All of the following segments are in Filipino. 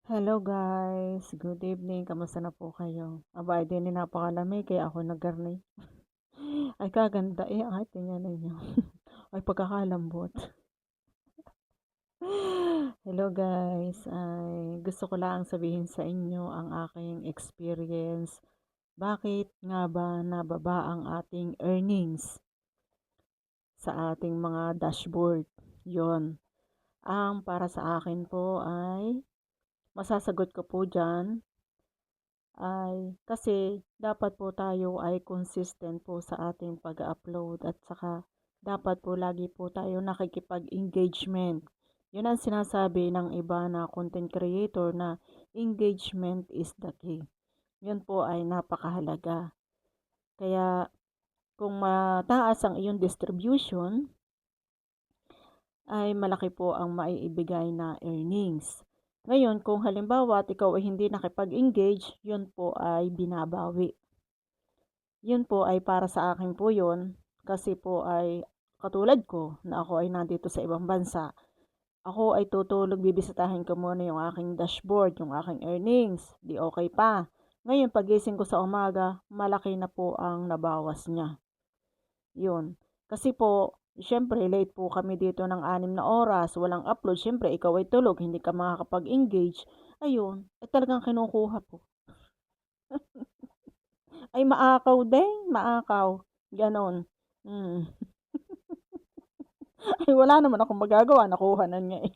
Hello guys, good evening. Kamusta na po kayo? Aba, din ni napakalamig kaya ako naggarni. Ay kaganda eh, ay tingnan ninyo. Ay pagkakalambot. Hello guys, ay gusto ko lang sabihin sa inyo ang aking experience. Bakit nga ba nababa ang ating earnings sa ating mga dashboard? Yon. Ang para sa akin po ay masasagot ko po dyan ay kasi dapat po tayo ay consistent po sa ating pag-upload at saka dapat po lagi po tayo nakikipag-engagement. Yun ang sinasabi ng iba na content creator na engagement is the key. Yun po ay napakahalaga. Kaya kung mataas ang iyong distribution, ay malaki po ang maiibigay na earnings. Ngayon, kung halimbawa at ikaw ay hindi nakipag-engage, yun po ay binabawi. Yun po ay para sa akin po yun, kasi po ay katulad ko na ako ay nandito sa ibang bansa. Ako ay tutulog, bibisitahin ko muna yung aking dashboard, yung aking earnings, di okay pa. Ngayon, pagising ko sa umaga, malaki na po ang nabawas niya. Yun. Kasi po, syempre late po kami dito ng 6 na oras, walang upload. Syempre, ikaw ay tulog, hindi ka makakapag-engage. Ayun, eh talagang kinukuha po. Ay maakaw din, maakaw. Ganon. Hmm. Ay wala naman akong magagawa, nakuha na niya eh.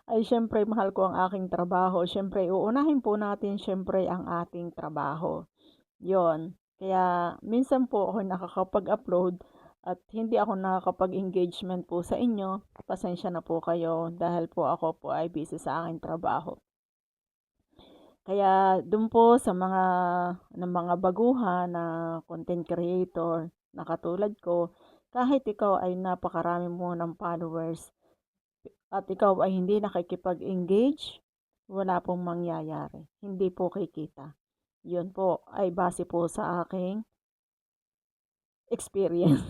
Ay syempre mahal ko ang aking trabaho. Syempre uunahin po natin syempre ang ating trabaho. Yon. Kaya minsan po ako nakakapag-upload at hindi ako nakakapag-engagement po sa inyo. Pasensya na po kayo dahil po ako po ay busy sa aking trabaho. Kaya dun po sa mga baguhan na content creator na katulad ko, kahit ikaw ay napakarami mo ng followers at ikaw ay hindi nakikipag-engage, wala pong mangyayari. Hindi po kikita. Yun po ay base po sa aking experience.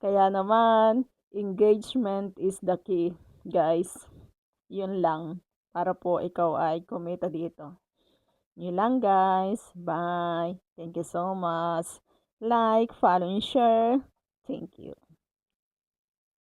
Kaya naman, engagement is the key, guys. Yun lang. Para po ikaw ay kumita dito. Yun lang, guys. Bye. Thank you so much. Like, follow, and share. Thank you.